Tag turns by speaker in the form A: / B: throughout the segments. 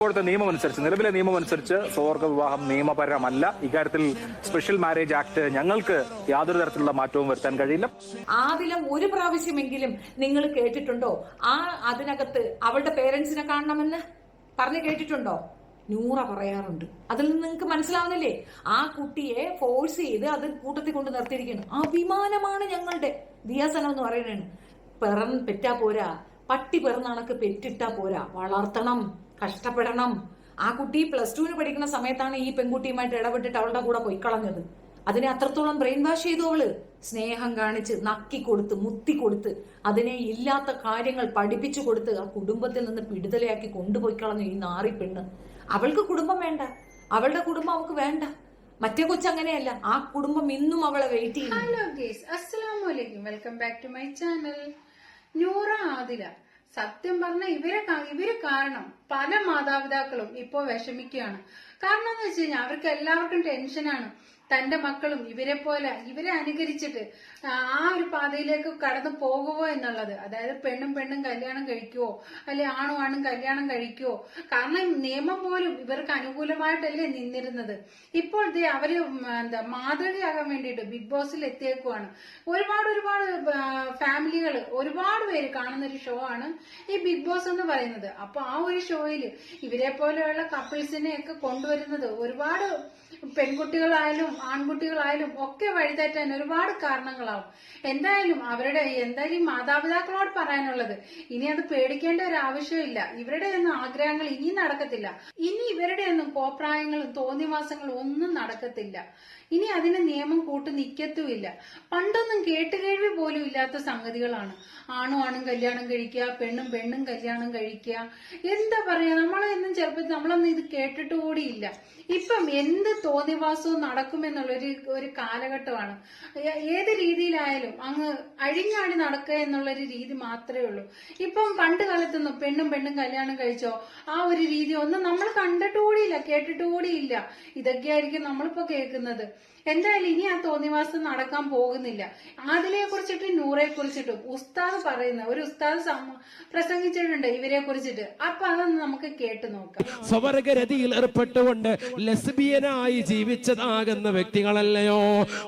A: ഇപ്പോഴത്തെ നിയമമനുസരിച്ച്, നിലവിലെ നിയമമനുസരിച്ച് സ്വവർഗ വിവാഹം നിയമപരമല്ല. ഇക്കാര്യത്തിൽ സ്പെഷ്യൽ മാരേജ് ആക്ട് ഞങ്ങൾക്ക് യാതൊരു തരത്തിലുള്ള മാറ്റവും വരുത്താൻ കഴിയില്ല.
B: ആദിലം ഒരു പ്രാവശ്യമെങ്കിലും നിങ്ങൾ കേട്ടിട്ടുണ്ടോ അതിനകത്ത് അവളുടെ പേരൻസിനെ കാണണമെന്ന് പറഞ്ഞു കേട്ടിട്ടുണ്ടോ? നൂറ പറയാറുണ്ട്. അതിൽ നിന്ന് നിങ്ങൾക്ക് മനസ്സിലാവുന്നില്ലേ? ആ കുട്ടിയെ ഫോഴ്സ് ചെയ്ത് അത് കൂട്ടത്തിൽ കൊണ്ട് നിർത്തിയിരിക്കുന്നു. അഭിമാനമാണ് ഞങ്ങളുടെ ദിയാസനം എന്ന് പറയുന്നത്. പെറ്റാ പോരാ, പട്ടി പിറന്നണക്ക് പെറ്റിട്ടാ പോരാ, വളർത്തണം, കഷ്ടപ്പെടണം. ആ കുട്ടി +2 പഠിക്കുന്ന സമയത്താണ് ഈ പെൺകുട്ടിയുമായിട്ട് ഇടപെട്ടിട്ട് അവളുടെ കൂടെ പൊയ്ക്കളഞ്ഞത്. അതിനെ അത്രത്തോളം ബ്രെയിൻ വാഷ് ചെയ്തു അവള്. സ്നേഹം കാണിച്ച് നക്കിക്കൊടുത്ത് മുത്തിക്കൊടുത്ത് അതിനെ ഇല്ലാത്ത കാര്യങ്ങൾ പഠിപ്പിച്ചു കൊടുത്ത് ആ കുടുംബത്തിൽ നിന്ന് പിടിതലയാക്കി കൊണ്ടുപോയി കളഞ്ഞു ഈ നാറി പെണ്ണ്. അവൾക്ക് കുടുംബം വേണ്ട, അവളുടെ കുടുംബം അവൾക്ക് വേണ്ട. മറ്റേ കൊച്ചങ്ങനെയല്ല, ആ കുടുംബം ഇന്നും അവളെ വെയിറ്റ് ചെയ്യുന്നു.
C: ഹലോ ഗൈസ്, അസ്സലാമു അലൈക്കും, welcome back to my channel. Noora Adila, സത്യം പറഞ്ഞ ഇവര് കാരണം പല മാതാപിതാക്കളും ഇപ്പോ വിഷമിക്കുകയാണ്. കാരണം എന്ന് വെച്ച് കഴിഞ്ഞാൽ അവർക്ക് എല്ലാവർക്കും ടെൻഷനാണ്. തന്റെ മക്കളും ഇവരെ അനുകരിച്ചിട്ട് ആ ഒരു പാതയിലേക്ക് കടന്നു പോകുമോ എന്നുള്ളത്. അതായത് പെണ്ണും കല്യാണം കഴിക്കുവോ, അല്ലെ ആണും കല്യാണം കഴിക്കുവോ? കാരണം നിയമം പോലും ഇവർക്ക് അനുകൂലമായിട്ടല്ലേ നിന്നിരുന്നത്. ഇപ്പോൾ അവര് മാതൃകയാകാൻ വേണ്ടിയിട്ട് ബിഗ് ബോസിൽ എത്തിയേക്കുവാണ്. ഒരുപാട് ഫാമിലികൾ, ഒരുപാട് പേര് കാണുന്ന ഒരു ഷോ ആണ് ഈ ബിഗ് ബോസ് എന്ന് പറയുന്നത്. അപ്പൊ ആ ഒരു ഷോയിൽ ഇവരെ പോലെയുള്ള കപ്പിൾസിനെ ഒക്കെ കൊണ്ടുവരുന്നത് ഒരുപാട് പെൺകുട്ടികളായാലും ആൺകുട്ടികളായാലും ഒക്കെ വഴിതെറ്റാൻ ഒരുപാട് കാരണങ്ങളാവും. എന്തായാലും മാതാപിതാക്കളോട് പറയാനുള്ളത്, ഇനി അത് പേടിക്കേണ്ട ഒരു ആവശ്യമില്ല. ഇവരുടെ ഒന്നും ആഗ്രഹങ്ങൾ ഇനി നടക്കത്തില്ല. ഇനി ഇവരുടെ ഒന്നും കോപ്രായങ്ങളും തോന്നിവാസങ്ങളും ഒന്നും നടക്കത്തില്ല. ഇനി അതിന് നിയമം കൂട്ടു നിൽക്കത്തുമില്ല. പണ്ടൊന്നും കേട്ടുകേഴ്വി പോലും ഇല്ലാത്ത സംഗതികളാണ് ആണും കല്യാണം കഴിക്കുക, പെണ്ണും കല്യാണം കഴിക്കുക. എന്താ പറയാ, നമ്മളെന്നും ചെറുപ്പത്തിൽ നമ്മളൊന്നും ഇത് കേട്ടിട്ട് കൂടിയില്ല. ഇപ്പം എന്ത് തോന്നിവാസവും നടക്കുമെന്നുള്ളൊരു കാലഘട്ടമാണ്. ഏത് രീതിയിലായാലും അങ്ങ് അഴിഞ്ഞാടി നടക്കുക എന്നുള്ളൊരു രീതി മാത്രമേ ഉള്ളൂ. ഇപ്പം പണ്ട് കാലത്തൊന്നും പെണ്ണും കല്യാണം കഴിച്ചോ ആ ഒരു രീതി ഒന്നും നമ്മൾ കണ്ടിട്ടുകൂടിയില്ല, കേട്ടിട്ടുകൂടിയില്ല. ഇതൊക്കെയായിരിക്കും നമ്മളിപ്പോ കേൾക്കുന്നത്. എന്തായാലും ഇനി ആ തോന്നിവാസം നടക്കാൻ പോകുന്നില്ല. ആദിലയെ കുറിച്ചിട്ട് നൂറയെ കുറിച്ചിട്ടും ഉസ്താദ് പറയുന്ന ഒരു ഉസ്താദ് പ്രസംഗിച്ചിട്ടുണ്ട് ഇവരെ കുറിച്ചിട്ട്. അപ്പൊ അതൊന്ന് നമുക്ക് കേട്ടു നോക്കാം.
D: സ്വവർഗരതിയിൽ ഏർപ്പെട്ടുകൊണ്ട് ലെസ്ബിയനായി ജീവിച്ചതാകുന്ന വ്യക്തികളല്ലയോ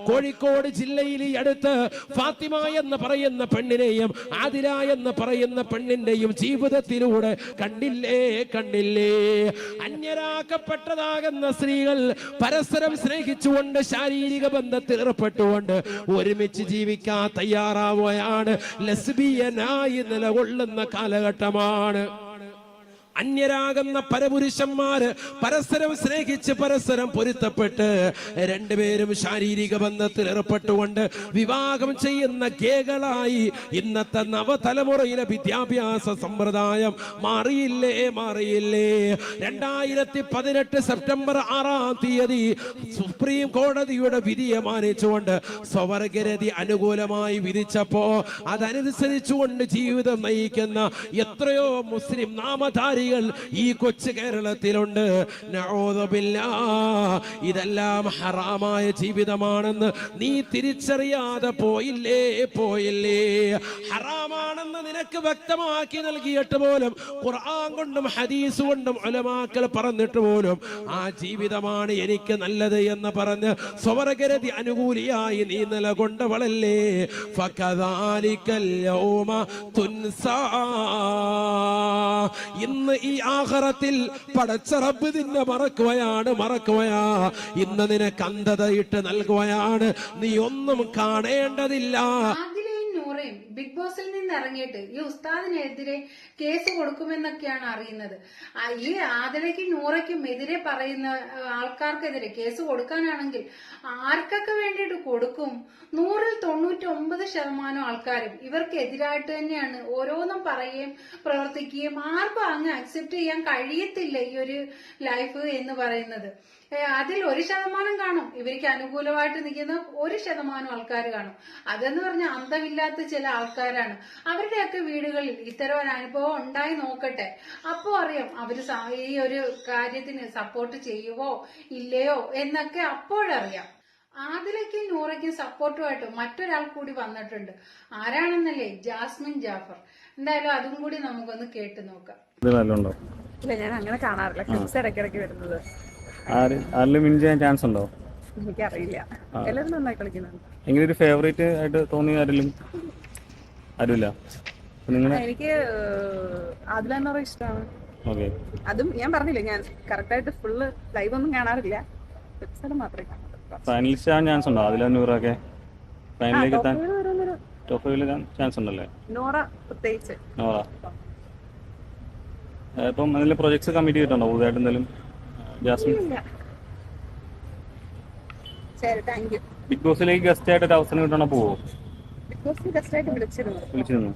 D: കോഴിക്കോട് ജില്ലയിൽ ഈ അടുത്ത് ഫാത്തിമ എന്ന് പറയുന്ന പെണ്ണിനെയും ആദില എന്ന് പറയുന്ന പെണ്ണിന്റെയും ജീവിതത്തിലൂടെ കണ്ടില്ലേ? അന്യരാക്കപ്പെട്ടതാകുന്ന സ്ത്രീകൾ പരസ്പരം സ്നേഹിച്ചുകൊണ്ട് ശാരീരിക ബന്ധത്തിൽ ഏർപ്പെട്ടുകൊണ്ട് ഒരുമിച്ച് ജീവിക്കാൻ തയ്യാറാവുകയാണ്. ലെസ്ബിയനായി നിലകൊള്ളുന്ന കാലഘട്ടമാണ്. അന്യരാകുന്ന പരപുരുഷന്മാര് പരസ്പരം സ്നേഹിച്ച് പരസ്പരം പൊരുത്തപ്പെട്ട് രണ്ടുപേരും ശാരീരിക ബന്ധത്തിൽ ഏർപ്പെട്ടുകൊണ്ട് വിവാഹം ചെയ്യുന്ന ഗേകളായി ഇന്നത്തെ നവതലമുറയിലെ വിദ്യാഭ്യാസ സമ്പ്രദായം മാറിയില്ലേ? 2018 സെപ്റ്റംബർ 6 സുപ്രീം കോടതിയുടെ വിധിയെ മാനിച്ചുകൊണ്ട് സ്വവർഗരതി അനുകൂലമായി വിധിച്ചപ്പോ അതനുസരിച്ചുകൊണ്ട് ജീവിതം നയിക്കുന്ന എത്രയോ മുസ്ലിം നാമധാരി ഈ കൊച്ചു കേരളത്തിലുണ്ട്. ഇതെല്ലാം ഹറാമായ ജീവിതമാണെന്ന് നീ തിരിച്ചറിയാതെ പോയില്ലേ? ഹറാമാണെന്ന് നിനക്ക് വ്യക്തമാക്കി നൽകിയിട്ട് പോലും ഖുർആൻ കൊണ്ടും ഹദീസ് കൊണ്ടും ഉലമാക്കൾ പറഞ്ഞിട്ട് പോലും ആ ജീവിതമാണ് എനിക്ക് നല്ലത് എന്ന് പറഞ്ഞ് സ്വവർഗരതി അനുകൂലിയായി നീ നിലകൊണ്ടവളല്ലേ? ഫകദാലികൽ യൗമ തുൻസാ. ഇന്ന് ഈ ആഖിറത്തിൽ പടച്ച റബ്ബ് നിന്നെ മറക്കുകയാ. ഇന്ന് നിനക്ക് അന്ധതയിട്ട് നൽകുകയാണ്. നീ ഒന്നും കാണേണ്ടതില്ല.
C: ബിഗ് ബോസിൽ നിന്ന് ഇറങ്ങിയിട്ട് ഈ ഉസ്താദിനെതിരെ കേസ് കൊടുക്കുമെന്നൊക്കെയാണ് അറിയുന്നത്. ഈ ആദിലയ്ക്കും നൂറയ്ക്കും എതിരെ പറയുന്ന ആൾക്കാർക്കെതിരെ കേസ് കൊടുക്കാനാണെങ്കിൽ ആർക്കൊക്കെ വേണ്ടിയിട്ട് കൊടുക്കും? 99% ആൾക്കാരും ഇവർക്ക് എതിരായിട്ട് തന്നെയാണ് ഓരോന്നും പറയുകയും പ്രവർത്തിക്കുകയും. ആർക്കും അങ്ങ് അക്സെപ്റ്റ് ചെയ്യാൻ കഴിയത്തില്ല ഈ ഒരു ലൈഫ് എന്ന് പറയുന്നത്. അതിൽ 1% കാണും ഇവർക്ക് അനുകൂലമായിട്ട് നിൽക്കുന്ന 1% ആൾക്കാർ കാണും. അതെന്ന് പറഞ്ഞാൽ അന്തമില്ലാത്ത ചില ആൾക്കാരാണ്. അവരുടെയൊക്കെ വീടുകളിൽ ഇത്തരം ഒരു അനുഭവം ഉണ്ടായി നോക്കട്ടെ. അപ്പോ അറിയാം അവര് ഈ ഒരു കാര്യത്തിന് സപ്പോർട്ട് ചെയ്യുവോ ഇല്ലയോ എന്നൊക്കെ അപ്പോഴറിയാം. ആദിലയ്ക്കും നൂറയ്ക്കും സപ്പോർട്ടുമായിട്ട് മറ്റൊരാൾ കൂടി വന്നിട്ടുണ്ട്. ആരാണെന്നല്ലേ? ജാസ്മിൻ ജാഫർ. എന്തായാലും അതും കൂടി നമുക്കൊന്ന് കേട്ടു നോക്കാം.
E: ഇല്ല, ഞാൻ അങ്ങനെ കാണാറില്ല. ക്ലിപ്സ് ഇടയ്ക്കിടയ്ക്ക് വരുന്നത്
F: ആരിലും വിൻ ചെയ്യാൻ ചാൻസ് ഉണ്ടോ?
E: എനിക്കറിയില്ല. എല്ലാവരും നന്നായി കളിക്കുന്നുണ്ട്.
F: എങ്ങനെ ഒരു ഫേവറേറ്റ് ആയിട്ട് തോന്നിയ ആരുമില്ല? നിങ്ങളെ
E: എനിക്ക് ആദില ഇഷ്ടമാണ്.
F: ഓക്കെ.
E: അതും ഞാൻ പറഞ്ഞില്ല, ഞാൻ കറക്റ്റായിട്ട് ഫുള്ള് ലൈവ് ഒന്നും കാണാറില്ല. ക്ലിപ്സ് മാത്രമേ കാണാറുള്ളൂ.
F: ഫൈനലിസ്റ്റ് ആവാൻ ചാൻസ് ഉണ്ടോ? അതിലെ നൂറൊക്കെ ഫൈനലിലേക്ക് എത്താൻ ടോപ്പ് 5 ചാൻസ് ഉണ്ടല്ലേ?
E: നോറ പ്രത്യേകിച്ച്.
F: നോറ ഇപ്പം അതിൽ പ്രൊജക്ട്സ് കമ്മിറ്റ് ചെയ്തിട്ടുണ്ടോ പുതുതായിട്ട് എന്തെങ്കിലും? ജാസ്മിൻ
E: ശരി, താങ്ക് യു.
F: ബിഗ് ബോസിലേക്ക് ഗസ്റ്റ് ആയിട്ട് ഒരു അവസരം കിട്ടണോ പോവോ?
E: ബിഗ് ബോസിൽ ഗസ്റ്റായിട്ട്
F: വിളിച്ചിരുന്നു,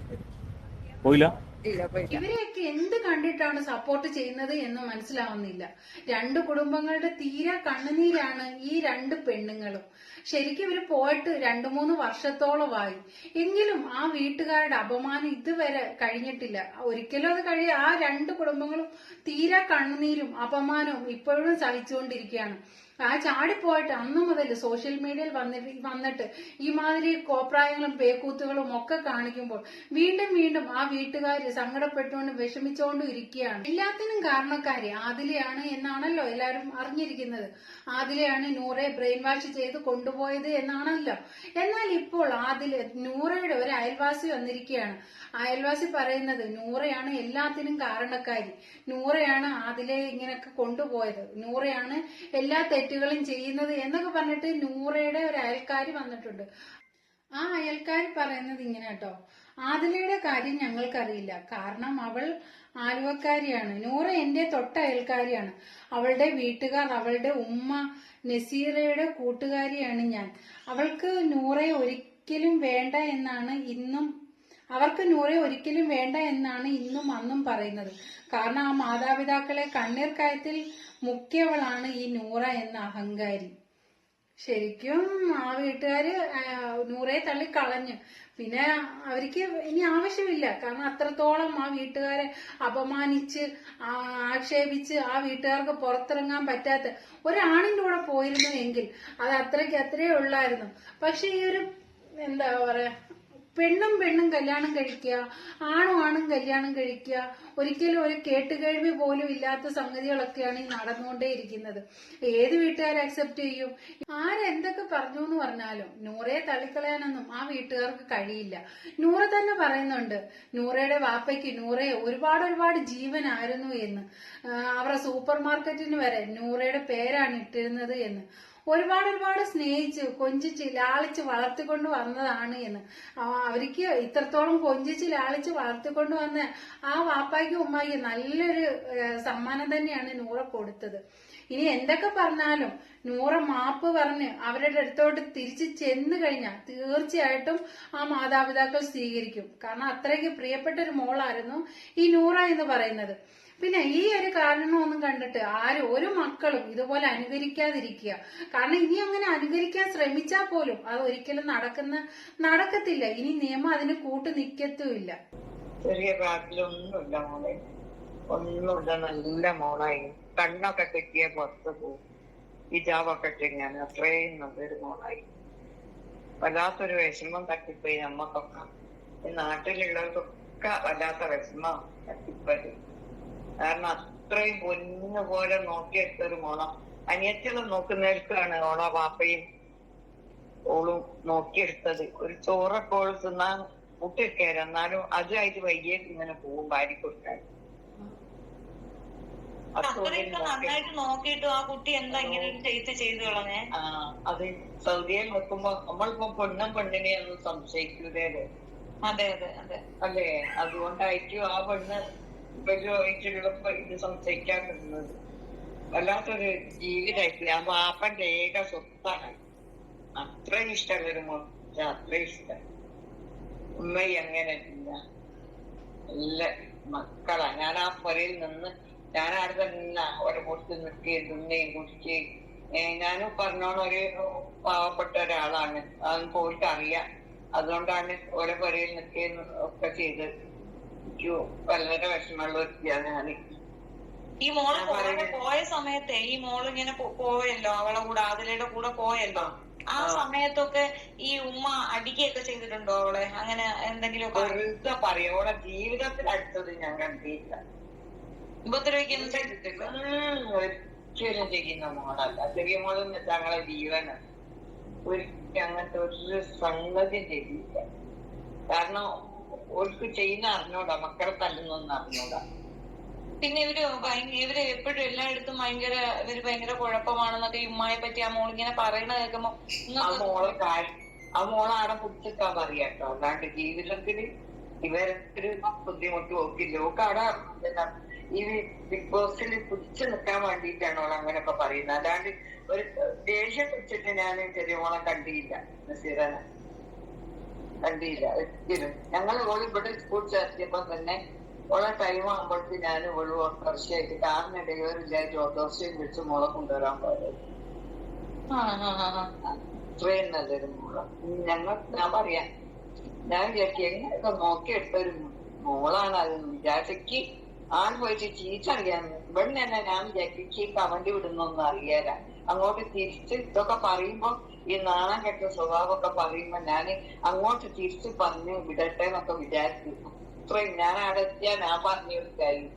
F: പോയില്ല?
C: ഇവരെയൊക്കെ എന്ത് കണ്ടിട്ടാണ് സപ്പോർട്ട് ചെയ്യുന്നത് എന്ന് മനസ്സിലാവുന്നില്ല. രണ്ടു കുടുംബങ്ങളുടെ തീരെ കണ്ണുനീരാണ് ഈ രണ്ട് പെണ്ണുങ്ങളും. ശരിക്കും ഇവര് പോയിട്ട് 2-3 വർഷത്തോളമായി. എങ്കിലും ആ വീട്ടുകാരുടെ അപമാനം ഇതുവരെ കഴിഞ്ഞിട്ടില്ല. ഒരിക്കലും അത് ആ രണ്ട് കുടുംബങ്ങളും തീരെ കണ്ണുനീരും അപമാനവും ഇപ്പോഴും സഹിച്ചുകൊണ്ടിരിക്കുകയാണ്. ആ ചാടിപ്പോയിട്ട് അന്നു മുതൽ സോഷ്യൽ മീഡിയയിൽ വന്നിട്ട് ഈ മാതിരി കോപ്രായങ്ങളും പേക്കൂത്തുകളും ഒക്കെ കാണിക്കുമ്പോൾ വീണ്ടും വീണ്ടും ആ വീട്ടുകാര് സങ്കടപ്പെട്ടുകൊണ്ടും വിഷമിച്ചുകൊണ്ടും ഇരിക്കുകയാണ്. എല്ലാത്തിനും കാരണക്കാരി ആദിലയാണ് എന്നാണല്ലോ എല്ലാവരും അറിഞ്ഞിരിക്കുന്നത്. ആദിലയാണ് നൂറയെ ബ്രെയിൻ വാഷ് ചെയ്ത് കൊണ്ടുപോയത് എന്നാണല്ലോ. എന്നാൽ ഇപ്പോൾ നൂറയുടെ ഒരു അയൽവാസി വന്നിരിക്കുകയാണ്. അയൽവാസി പറയുന്നത് നൂറയാണ് എല്ലാത്തിനും കാരണക്കാരി, നൂറയാണ് ആദിലെ ഇങ്ങനെയൊക്കെ കൊണ്ടുപോയത്, നൂറയാണ് എല്ലാ തെറ്റുകളും ചെയ്യുന്നത് എന്നൊക്കെ പറഞ്ഞിട്ട് നൂറയുടെ ഒരു അയൽക്കാരി വന്നിട്ടുണ്ട്. ആ അയൽക്കാരി പറയുന്നത് ഇങ്ങനെ കേട്ടോ: ആദിലയുടെ കാര്യം ഞങ്ങൾക്കറിയില്ല, കാരണം അവൾ ആലുവക്കാരിയാണ്. നൂറ എന്റെ തൊട്ട അയൽക്കാരിയാണ്. അവളുടെ വീട്ടുകാർ, അവളുടെ ഉമ്മ നസീറയുടെ കൂട്ടുകാരിയാണ് ഞാൻ. അവൾക്ക് നൂറയെ ഒരിക്കലും വേണ്ട എന്നാണ് ഇന്നും അന്നും പറയുന്നത്. കാരണം ആ മാതാപിതാക്കളെ കണ്ണീർ കയത്തിൽ മുക്കിയവളാണ് ഈ നൂറ എന്ന അഹങ്കാരി. ശരിക്കും ആ വീട്ടുകാര് നൂറയെ തള്ളിക്കളഞ്ഞു. പിന്നെ അവർക്ക് ഇനി ആവശ്യമില്ല. കാരണം അത്രത്തോളം ആ വീട്ടുകാരെ അപമാനിച്ച് ആക്ഷേപിച്ച് ആ വീട്ടുകാർക്ക് പുറത്തിറങ്ങാൻ പറ്റാത്ത ഒരാണിന്റെ കൂടെ പോയിരുന്നു എങ്കിൽ അത് അത്രയേ ഉള്ളായിരുന്നു. പക്ഷെ ഈ ഒരു എന്താ പറയാ, പെണ്ണും കല്യാണം കഴിക്കുക, ആണും കല്യാണം കഴിക്കുക, ഒരിക്കലും ഒരു കേട്ടുകേഴ്വി പോലും ഇല്ലാത്ത സംഗതികളൊക്കെയാണ് ഈ നടന്നുകൊണ്ടേയിരിക്കുന്നത്. ഏത് വീട്ടുകാർ അക്സെപ്റ്റ് ചെയ്യും? ആരെന്തൊക്കെ പറഞ്ഞു എന്ന് പറഞ്ഞാലും നൂറയെ തള്ളിക്കളയാനൊന്നും ആ വീട്ടുകാർക്ക് കഴിയില്ല. നൂറ തന്നെ പറയുന്നുണ്ട് നൂറയുടെ വാപ്പയ്ക്ക് നൂറയെ ഒരുപാട് ജീവനായിരുന്നു എന്ന്. അവരുടെ സൂപ്പർ മാർക്കറ്റിന് വരെ നൂറയുടെ പേരാണ് ഇട്ടിരുന്നത് എന്ന്. ഒരുപാട് സ്നേഹിച്ച് കൊഞ്ചിച്ച് ലാളിച്ച് വളർത്തിക്കൊണ്ട് വന്നതാണ് എന്ന്. അവർക്ക് ഇത്രത്തോളം കൊഞ്ചിച്ച് ലാളിച്ച് വളർത്തിക്കൊണ്ട് വന്ന ആ വാപ്പായ്ക്കും ഉമ്മായ്ക്കും നല്ലൊരു സമ്മാനം തന്നെയാണ് നൂറ കൊടുത്തത്. ഇനി എന്തൊക്കെ പറഞ്ഞാലും നൂറ മാപ്പ് പറഞ്ഞ് അവരുടെ അടുത്തോട്ട് തിരിച്ചു ചെന്ന് കഴിഞ്ഞാൽ തീർച്ചയായിട്ടും ആ മാതാപിതാക്കൾ സ്വീകരിക്കും. കാരണം അത്രയ്ക്ക് പ്രിയപ്പെട്ട ഒരു മോളായിരുന്നു ഈ നൂറ എന്ന് പറയുന്നത്. പിന്നെ ഈ ഒരു കാരണമൊന്നും കണ്ടിട്ട് ഒരു മക്കളും ഇതുപോലെ അനുകരിക്കാതിരിക്കുക. കാരണം ഇനി അങ്ങനെ അനുകരിക്കാൻ ശ്രമിച്ചാൽ പോലും അത് ഒരിക്കലും നടക്കത്തില്ല. ഇനി നിയമം അതിന് കൂട്ടു നിൽക്കത്തുമില്ല.
G: ചെറിയ പ്രായത്തിലൊന്നുമില്ല മോളെ, ഒന്നുമില്ല. നല്ല മോളായി. കണ്ണൊക്കെ കെട്ടിയ പുറത്ത് പോകും, ഹിജാബൊക്കെ ഇട്ടിങ്ങനെ. അത്രയും നല്ലൊരു മോളായി. വല്ലാത്തൊരു വിഷമം തട്ടിപ്പോയി നമ്മക്കൊക്കെ, ഈ നാട്ടിലുള്ളവർക്കൊക്കെ വല്ലാത്ത വിഷമം തട്ടിപ്പോയി. കാരണം അത്രയും പൊന്നു പോലെ നോക്കിയെടുത്തൊരു മോളാ. അനിയത്തികൾ നോക്കുന്നവർക്കാണ് ഓളെ വാപ്പയും ഓളും നോക്കിയെടുത്തത്. ഒരു ചോറൊക്കെ ഓള് തിന്നാൻ മുട്ടിരിക്കാറ്, എന്നാലും അതുമായിട്ട് വൈകിയേക്ക് ഇങ്ങനെ പോകും ഭാര്യ കൊടുക്കാൻ.
H: നന്നായിട്ട് നോക്കിയിട്ട് ആ കുട്ടി എന്താ ഇങ്ങനെ ചെയ്തു കളഞ്ഞേ?
G: അത് സൗദിയിൽ വെക്കുമ്പോ നമ്മളിപ്പോ പെണ്ണിനെ ഒന്നും സംശയിക്കൂലേ?
H: അതെ അതെ അതെ
G: അല്ലേ? അതുകൊണ്ടായിരിക്കും ആ പെണ്ണ് ഇവരുമായിട്ടുള്ളപ്പോ ഇത് സംശയിക്കാൻ പറ്റുന്നത്. വല്ലാത്തൊരു ജീവിതമായിട്ട് ആ വാപ്പന്റെ ഏക സ്വത്താണ്. അത്രയും ഇഷ്ടമുള്ളൊരു മോൻ, അത്രയും ഇഷ്ടം. ഉമ്മയും അങ്ങനെ ഇല്ല, നല്ല മക്കളാ. ഞാൻ ആ പുരയിൽ നിന്ന് ഞാൻ അവിടെ തന്നെ ഓരോ കൊടുത്ത് നിൽക്കി തിന്നയും കുടിച്ച്. ഞാനും പറഞ്ഞോണം ഒരു പാവപ്പെട്ട ഒരാളാണ്, അതൊന്നും പോയിട്ട് അറിയാം. അതുകൊണ്ടാണ് ഓരോ പുരയിൽ നിൽക്കുകയും ഒക്കെ ചെയ്തത്. വളരെ വിഷമമുള്ള ഞാൻ.
H: ഈ മോള് പോയ സമയത്തെ ഈ മോള് ഇങ്ങനെ പോയല്ലോ, അവളെ കൂടെ ആദിലയുടെ കൂടെ പോയല്ലോ. ആ സമയത്തൊക്കെ ഈ ഉമ്മ അടിക്കുകയൊക്കെ ചെയ്തിട്ടുണ്ടോ അവളെ? അങ്ങനെ എന്തെങ്കിലും
G: വെറുതെ പറയും. അവളെ ജീവിതത്തിൽ അടുത്തത് ഞാൻ കണ്ടില്ല.
H: ഉപദ്രവിക്കുന്ന
G: ഒരിക്കലും ചെയ്യുന്ന മോളല്ല. ചെറിയ മോളും ഞങ്ങളെ ജീവനാണ്. ഒരിക്കലും അങ്ങനത്തെ ഒരു സംഗതി ചെയ്യില്ല. കാരണം ഓർക്ക് ചെയ്യുന്ന അറിഞ്ഞൂടാ, മക്കളെ തല്ലുന്നൊന്നും അറിഞ്ഞൂടാ.
H: പിന്നെ ഇവര് എപ്പോഴും എല്ലായിടത്തും ഇവര് ഭയങ്കര കുഴപ്പമാണെന്നൊക്കെ ഈ ഉമ്മയെ പറ്റി ആ മോളിങ്ങനെ പറയണ കേൾക്കുമ്പോ
G: ആ മോളെ ആടെ പിടിച്ചിട്ടാ പറയാട്ടോ. അല്ലാണ്ട് ജീവിതത്തില് ഇവരൊരു ബുദ്ധിമുട്ട് നോക്കില്ല. ഓക്ക് അവിടെ ഈ ബിഗ് ബോസിൽ പിടിച്ചു നിൽക്കാൻ വേണ്ടിയിട്ടാണ് ഓൾ അങ്ങനെയൊക്കെ പറയുന്നത്. അല്ലാണ്ട് ഒരു ദേഷ്യം പിടിച്ചിട്ട് ഞാൻ ചെറിയ മോളെ കണ്ടിയില്ല. നസീറനെ കണ്ടിയില്ല ഒരിക്കലും. ഞങ്ങൾ ഓൾ ഇവിടെ സ്കൂൾ ചേർത്തിയപ്പോ തന്നെ ഓളെ ടൈം ആകുമ്പോഴേക്ക് ഞാൻ ഓള് ഓട്ടോറിക്ഷയായിട്ട് കാറിന് ഡ്രൈവറില്ലായിട്ട് ഓട്ടോറിക്ഷയും വിളിച്ച് മോളെ കൊണ്ടുവരാൻ പോയത്. അത്രയും നല്ലൊരു മോള്. ഞാൻ പറയാം, ഞാൻ വിചാരിക്കും എങ്ങനെയൊക്കെ നോക്കിയെടുത്തൊരു മോളാണ് അത് വിചാരിച്ചക്ക് ആൺ പോയിട്ട് ചീച്ചറിയാന്ന്. ഇവിടെ തന്നെ ഞാൻ വിചാരിക്കും കമന്റ് വിടുന്നൊന്നും അറിയാല. അങ്ങോട്ട് തിരിച്ച് ഇതൊക്കെ പറയുമ്പോ ഈ നാണം കെട്ട സ്വഭാവമൊക്കെ പറയുമ്പോ ഞാൻ അങ്ങോട്ട് തിരിച്ച് പറഞ്ഞു വിടട്ടെ എന്നൊക്കെ വിചാരിക്കുന്നു. ഇത്രയും ഞാൻ അവിടെ എത്തിയാ ഞാൻ പറഞ്ഞു കൊടുക്കായിരുന്നു.